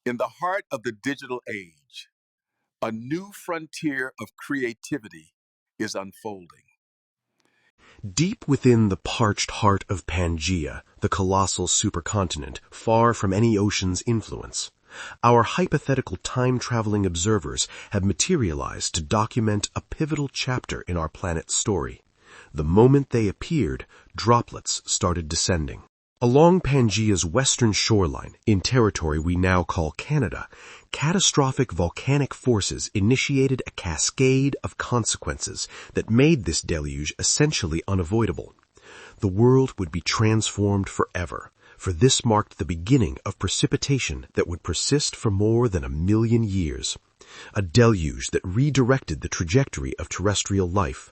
In the heart of the digital age, a new frontier of creativity is unfolding. Deep within the parched heart of Pangaea, the colossal supercontinent, far from any ocean's influence, our hypothetical time-traveling observers have materialized to document a pivotal chapter in our planet's story. The moment they appeared, droplets started descending. Along Pangaea's western shoreline, in territory we now call Canada, catastrophic volcanic forces initiated a cascade of consequences that made this deluge essentially unavoidable. The world would be transformed forever, for this marked the beginning of precipitation that would persist for more than 1,000,000 years. A deluge that redirected the trajectory of terrestrial life.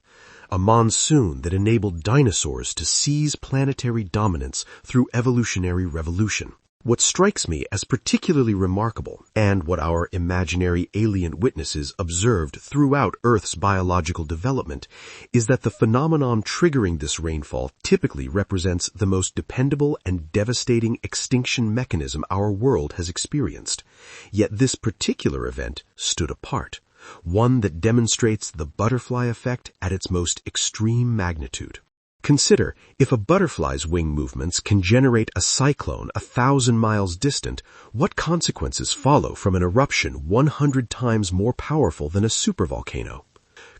A monsoon that enabled dinosaurs to seize planetary dominance through evolutionary revolution. What strikes me as particularly remarkable, and what our imaginary alien witnesses observed throughout Earth's biological development, is that the phenomenon triggering this rainfall typically represents the most dependable and devastating extinction mechanism our world has experienced. Yet this particular event stood apart. One that demonstrates the butterfly effect at its most extreme magnitude. Consider, if a butterfly's wing movements can generate a cyclone 1,000 miles distant, what consequences follow from an eruption 100 times more powerful than a supervolcano?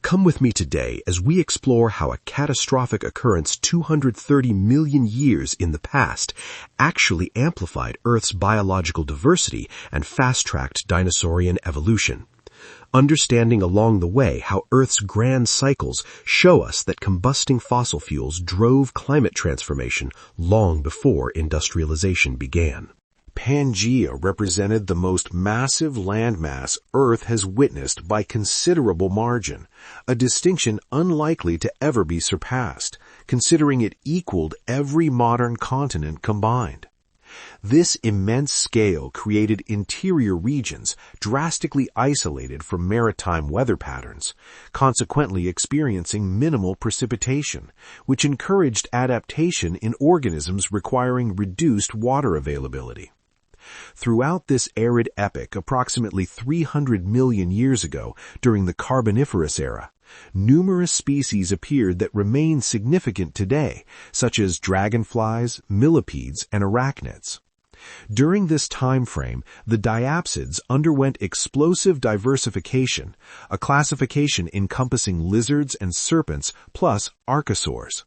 Come with me today as we explore how a catastrophic occurrence 230 million years in the past actually amplified Earth's biological diversity and fast-tracked dinosaurian evolution. Understanding along the way how Earth's grand cycles show us that combusting fossil fuels drove climate transformation long before industrialization began. Pangaea represented the most massive landmass Earth has witnessed by considerable margin, a distinction unlikely to ever be surpassed, considering it equaled every modern continent combined. This immense scale created interior regions drastically isolated from maritime weather patterns, consequently experiencing minimal precipitation, which encouraged adaptation in organisms requiring reduced water availability. Throughout this arid epoch approximately 300 million years ago during the Carboniferous era, numerous species appeared that remain significant today, such as dragonflies, millipedes, and arachnids. During this time frame, the diapsids underwent explosive diversification, a classification encompassing lizards and serpents plus archosaurs.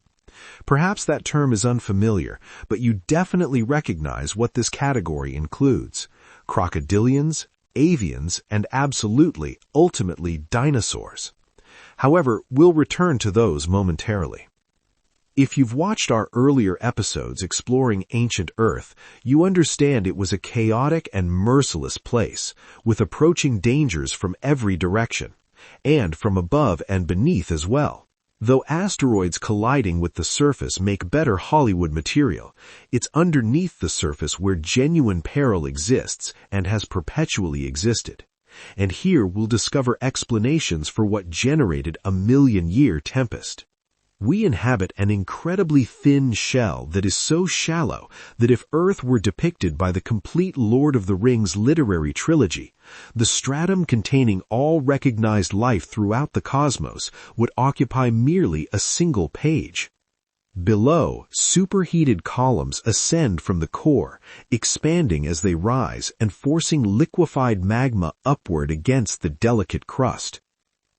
Perhaps that term is unfamiliar, but you definitely recognize what this category includes: crocodilians, avians, and absolutely, ultimately, dinosaurs. However, we'll return to those momentarily. If you've watched our earlier episodes exploring ancient Earth, you understand it was a chaotic and merciless place, with approaching dangers from every direction, and from above and beneath as well. Though asteroids colliding with the surface make better Hollywood material, it's underneath the surface where genuine peril exists and has perpetually existed. And here we'll discover explanations for what generated a 1,000,000-year tempest. We inhabit an incredibly thin shell that is so shallow that if Earth were depicted by the complete Lord of the Rings literary trilogy, the stratum containing all recognized life throughout the cosmos would occupy merely a single page. Below, superheated columns ascend from the core, expanding as they rise and forcing liquefied magma upward against the delicate crust.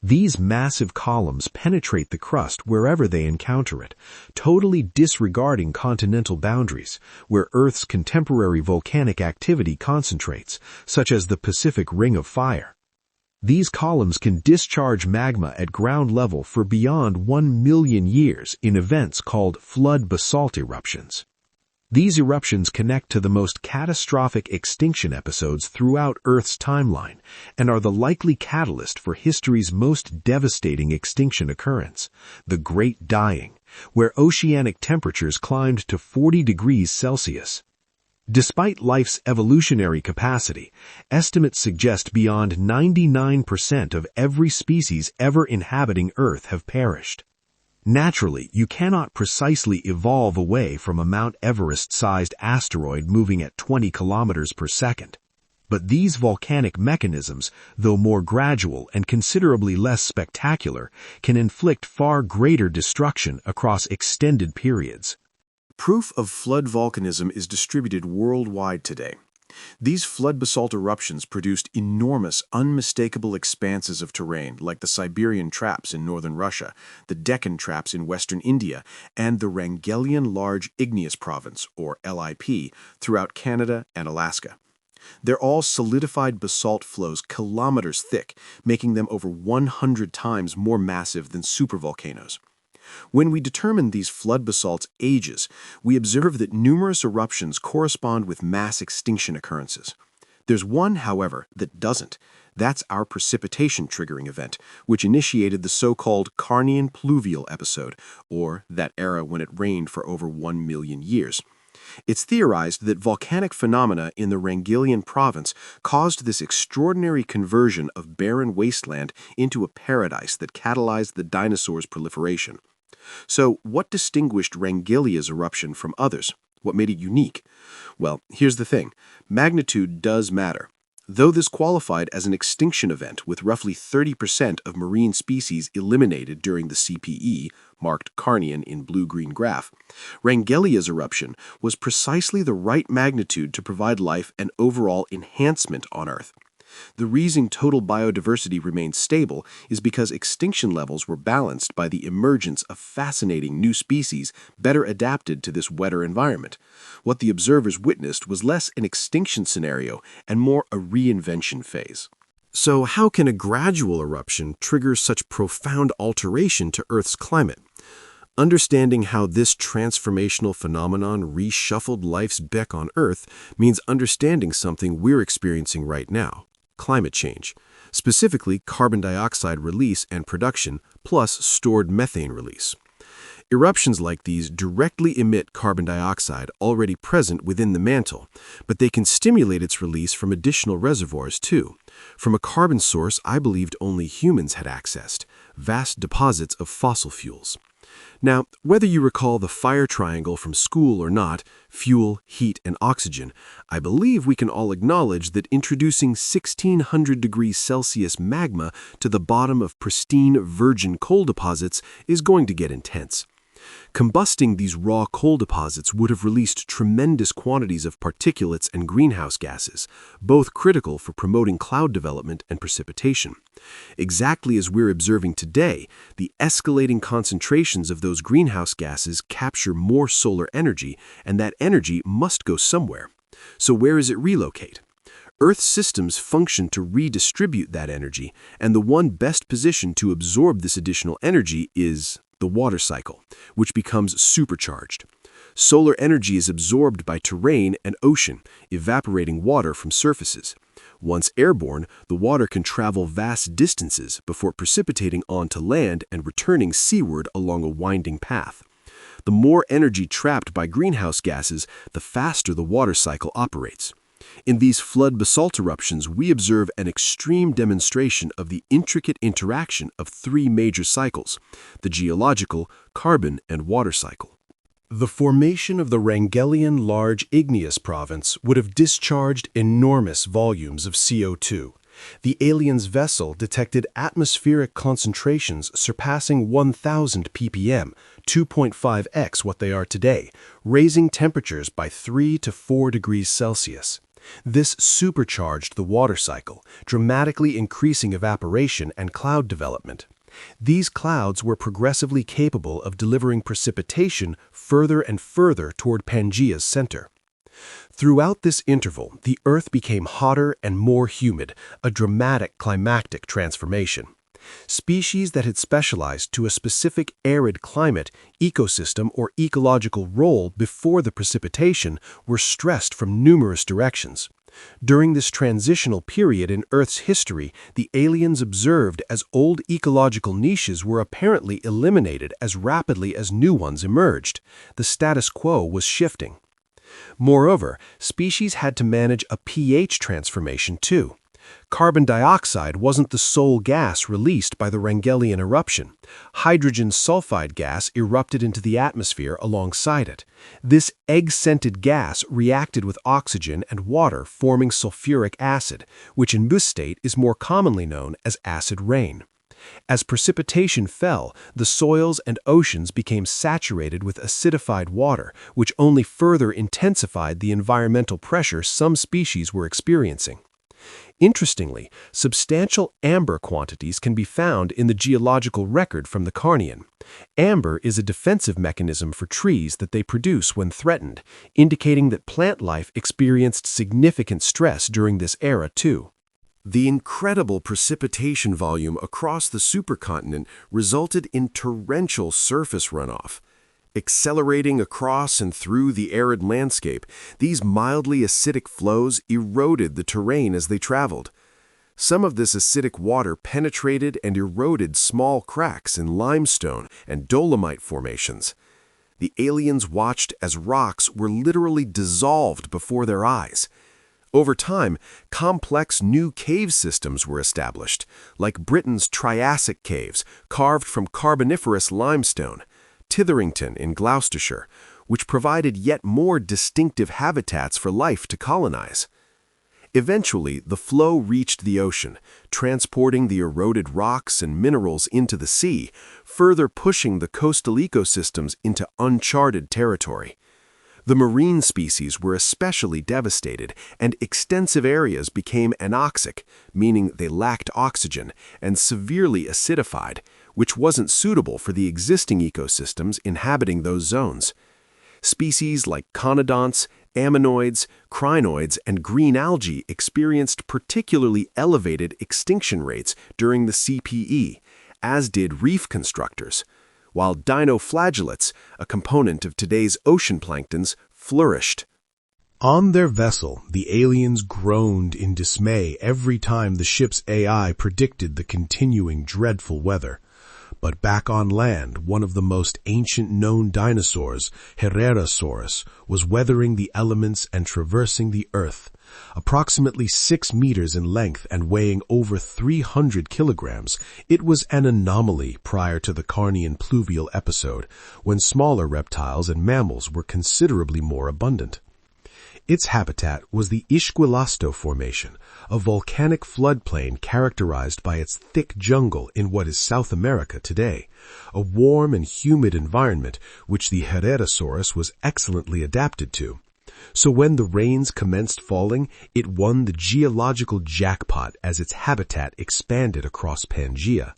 These massive columns penetrate the crust wherever they encounter it, totally disregarding continental boundaries, where Earth's contemporary volcanic activity concentrates, such as the Pacific Ring of Fire. These columns can discharge magma at ground level for beyond 1,000,000 years in events called flood basalt eruptions. These eruptions connect to the most catastrophic extinction episodes throughout Earth's timeline and are the likely catalyst for history's most devastating extinction occurrence, the Great Dying, where oceanic temperatures climbed to 40 degrees Celsius. Despite life's evolutionary capacity, estimates suggest beyond 99% of every species ever inhabiting Earth have perished. Naturally, you cannot precisely evolve away from a Mount Everest-sized asteroid moving at 20 kilometers per second. But these volcanic mechanisms, though more gradual and considerably less spectacular, can inflict far greater destruction across extended periods. Proof of flood volcanism is distributed worldwide today. These flood basalt eruptions produced enormous, unmistakable expanses of terrain like the Siberian traps in northern Russia, the Deccan traps in western India, and the Wrangellian Large Igneous Province, or LIP, throughout Canada and Alaska. They're all solidified basalt flows kilometers thick, making them over 100 times more massive than supervolcanoes. When we determine these flood basalt's ages, we observe that numerous eruptions correspond with mass extinction occurrences. There's one, however, that doesn't. That's our precipitation triggering event, which initiated the so-called Carnian Pluvial episode, or that era when it rained for over 1 million years. It's theorized that volcanic phenomena in the Wrangellian province caused this extraordinary conversion of barren wasteland into a paradise that catalyzed the dinosaurs' proliferation. So, what distinguished Wrangellia's eruption from others? What made it unique? Well, here's the thing. Magnitude does matter. Though this qualified as an extinction event with roughly 30% of marine species eliminated during the CPE, marked Carnian in blue-green graph, Wrangellia's eruption was precisely the right magnitude to provide life and overall enhancement on Earth. The reason total biodiversity remained stable is because extinction levels were balanced by the emergence of fascinating new species better adapted to this wetter environment. What the observers witnessed was less an extinction scenario and more a reinvention phase. So how can a gradual eruption trigger such profound alteration to Earth's climate? Understanding how this transformational phenomenon reshuffled life's beck on Earth means understanding something we're experiencing right now. Climate change, specifically carbon dioxide release and production, plus stored methane release. Eruptions like these directly emit carbon dioxide already present within the mantle, but they can stimulate its release from additional reservoirs too, from a carbon source I believed only humans had accessed, vast deposits of fossil fuels. Now, whether you recall the fire triangle from school or not, fuel, heat, and oxygen, I believe we can all acknowledge that introducing 1600 degrees Celsius magma to the bottom of pristine virgin coal deposits is going to get intense. Combusting these raw coal deposits would have released tremendous quantities of particulates and greenhouse gases, both critical for promoting cloud development and precipitation. Exactly as we're observing today, the escalating concentrations of those greenhouse gases capture more solar energy, and that energy must go somewhere. So where does it relocate? Earth's systems function to redistribute that energy, and the one best positioned to absorb this additional energy is the water cycle, which becomes supercharged. Solar energy is absorbed by terrain and ocean, evaporating water from surfaces. Once airborne, the water can travel vast distances before precipitating onto land and returning seaward along a winding path. The more energy trapped by greenhouse gases, the faster the water cycle operates. In these flood basalt eruptions, we observe an extreme demonstration of the intricate interaction of three major cycles: the geological, carbon, and water cycle. The formation of the Wrangellian Large Igneous Province would have discharged enormous volumes of CO2. The aliens' vessel detected atmospheric concentrations surpassing 1,000 ppm, 2.5x what they are today, raising temperatures by 3 to 4 degrees Celsius. This supercharged the water cycle, dramatically increasing evaporation and cloud development. These clouds were progressively capable of delivering precipitation further and further toward Pangaea's center. Throughout this interval, the Earth became hotter and more humid, a dramatic climactic transformation. Species that had specialized to a specific arid climate, ecosystem, or ecological role before the precipitation were stressed from numerous directions. During this transitional period in Earth's history, the aliens observed as old ecological niches were apparently eliminated as rapidly as new ones emerged. The status quo was shifting. Moreover, species had to manage a pH transformation too. Carbon dioxide wasn't the sole gas released by the Wrangellian eruption. Hydrogen sulfide gas erupted into the atmosphere alongside it. This egg-scented gas reacted with oxygen and water, forming sulfuric acid, which in this state is more commonly known as acid rain. As precipitation fell, the soils and oceans became saturated with acidified water, which only further intensified the environmental pressure some species were experiencing. Interestingly, substantial amber quantities can be found in the geological record from the Carnian. Amber is a defensive mechanism for trees that they produce when threatened, indicating that plant life experienced significant stress during this era too. The incredible precipitation volume across the supercontinent resulted in torrential surface runoff. Accelerating across and through the arid landscape, these mildly acidic flows eroded the terrain as they traveled. Some of this acidic water penetrated and eroded small cracks in limestone and dolomite formations. The aliens watched as rocks were literally dissolved before their eyes. Over time, complex new cave systems were established, like Britain's Triassic caves, carved from Carboniferous limestone, Titherington in Gloucestershire, which provided yet more distinctive habitats for life to colonize. Eventually, the flow reached the ocean, transporting the eroded rocks and minerals into the sea, further pushing the coastal ecosystems into uncharted territory. The marine species were especially devastated, and extensive areas became anoxic, meaning they lacked oxygen, and severely acidified, which wasn't suitable for the existing ecosystems inhabiting those zones. Species like conodonts, ammonoids, crinoids, and green algae experienced particularly elevated extinction rates during the CPE, as did reef constructors, while dinoflagellates, a component of today's ocean planktons, flourished. On their vessel, the aliens groaned in dismay every time the ship's AI predicted the continuing dreadful weather. But back on land, one of the most ancient known dinosaurs, Herrerasaurus, was weathering the elements and traversing the Earth. Approximately 6 meters in length and weighing over 300 kilograms, it was an anomaly prior to the Carnian Pluvial episode, when smaller reptiles and mammals were considerably more abundant. Its habitat was the Isquilasto Formation, a volcanic floodplain characterized by its thick jungle in what is South America today, a warm and humid environment which the Herrerasaurus was excellently adapted to. So when the rains commenced falling, it won the geological jackpot as its habitat expanded across Pangaea.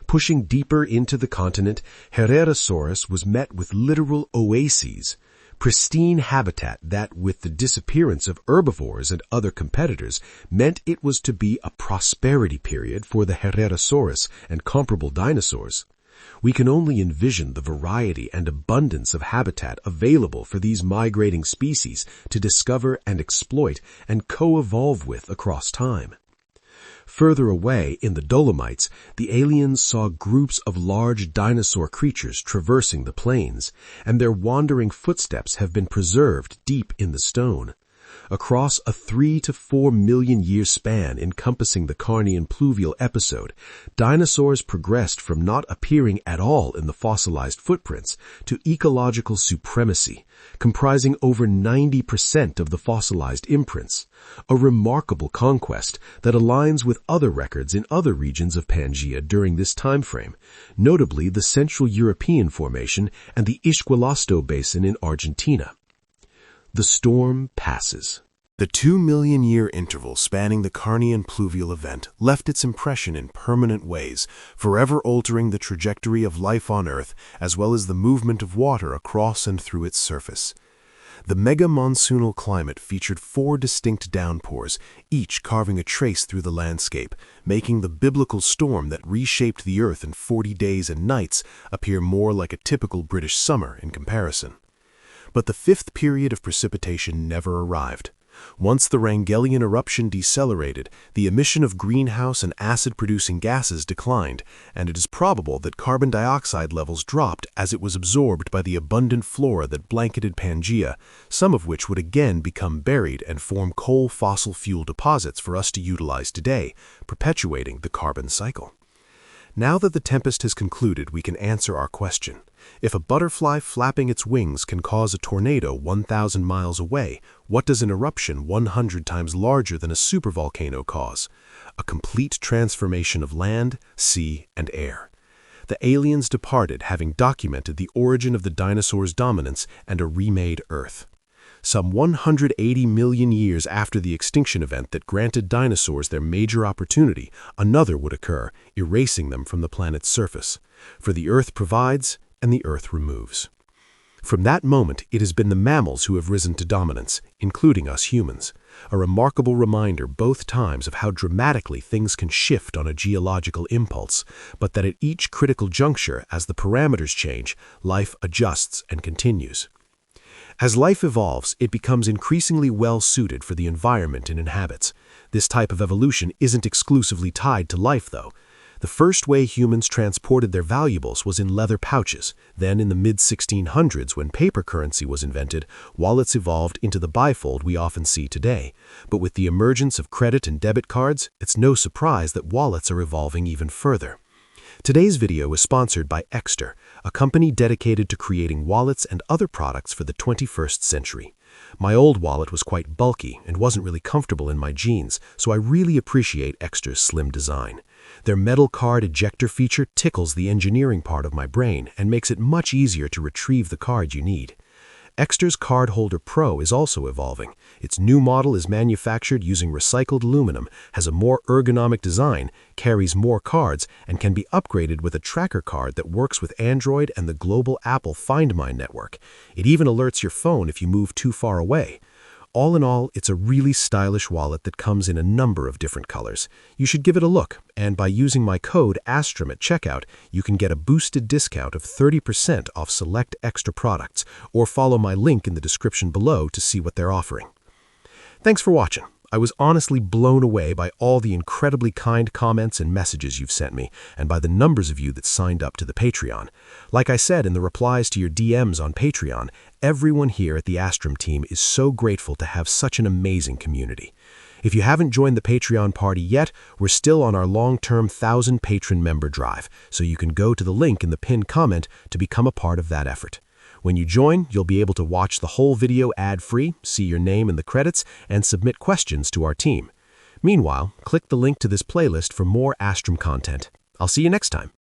Pushing deeper into the continent, Herrerasaurus was met with literal oases, pristine habitat that, with the disappearance of herbivores and other competitors, meant it was to be a prosperity period for the Herrerasaurus and comparable dinosaurs. We can only envision the variety and abundance of habitat available for these migrating species to discover and exploit and co-evolve with across time. Further away, in the Dolomites, the aliens saw groups of large dinosaur creatures traversing the plains, and their wandering footsteps have been preserved deep in the stone. Across a 3 to 4 million year span encompassing the Carnian Pluvial episode, dinosaurs progressed from not appearing at all in the fossilized footprints to ecological supremacy, comprising over 90% of the fossilized imprints, a remarkable conquest that aligns with other records in other regions of Pangaea during this time frame, notably the Central European Formation and the Isquilasto Basin in Argentina. The storm passes. The 2 million year interval spanning the Carnian Pluvial event left its impression in permanent ways, forever altering the trajectory of life on Earth as well as the movement of water across and through its surface. The mega-monsoonal climate featured 4 distinct downpours, each carving a trace through the landscape, making the biblical storm that reshaped the Earth in 40 days and nights appear more like a typical British summer in comparison. But the 5th period of precipitation never arrived. Once the Wrangellian eruption decelerated, the emission of greenhouse and acid-producing gases declined, and it is probable that carbon dioxide levels dropped as it was absorbed by the abundant flora that blanketed Pangaea, some of which would again become buried and form coal fossil fuel deposits for us to utilize today, perpetuating the carbon cycle. Now that the tempest has concluded, we can answer our question. If a butterfly flapping its wings can cause a tornado 1,000 miles away, what does an eruption 100 times larger than a supervolcano cause? A complete transformation of land, sea, and air. The aliens departed, having documented the origin of the dinosaurs' dominance and a remade Earth. Some 180 million years after the extinction event that granted dinosaurs their major opportunity, another would occur, erasing them from the planet's surface. For the Earth provides, and the Earth removes. From that moment, it has been the mammals who have risen to dominance, including us humans. A remarkable reminder both times of how dramatically things can shift on a geological impulse, but that at each critical juncture, as the parameters change, life adjusts and continues. As life evolves, it becomes increasingly well-suited for the environment it inhabits. This type of evolution isn't exclusively tied to life, though. The first way humans transported their valuables was in leather pouches. Then, in the mid-1600s, when paper currency was invented, wallets evolved into the bifold we often see today. But with the emergence of credit and debit cards, it's no surprise that wallets are evolving even further. Today's video is sponsored by Exter, a company dedicated to creating wallets and other products for the 21st century. My old wallet was quite bulky and wasn't really comfortable in my jeans, so I really appreciate Exter's slim design. Their metal card ejector feature tickles the engineering part of my brain and makes it much easier to retrieve the card you need. Exter's Card Holder Pro is also evolving. Its new model is manufactured using recycled aluminum, has a more ergonomic design, carries more cards, and can be upgraded with a tracker card that works with Android and the global Apple Find My network. It even alerts your phone if you move too far away. All in all, it's a really stylish wallet that comes in a number of different colors. You should give it a look, and by using my code ASTROM at checkout, you can get a boosted discount of 30% off select Extra products, or follow my link in the description below to see what they're offering. Thanks for watching. I was honestly blown away by all the incredibly kind comments and messages you've sent me, and by the numbers of you that signed up to the Patreon. Like I said in the replies to your DMs on Patreon, everyone here at the Astrum team is so grateful to have such an amazing community. If you haven't joined the Patreon party yet, we're still on our long-term 1,000 patron member drive, so you can go to the link in the pinned comment to become a part of that effort. When you join, you'll be able to watch the whole video ad-free, see your name in the credits, and submit questions to our team. Meanwhile, click the link to this playlist for more Astrum content. I'll see you next time.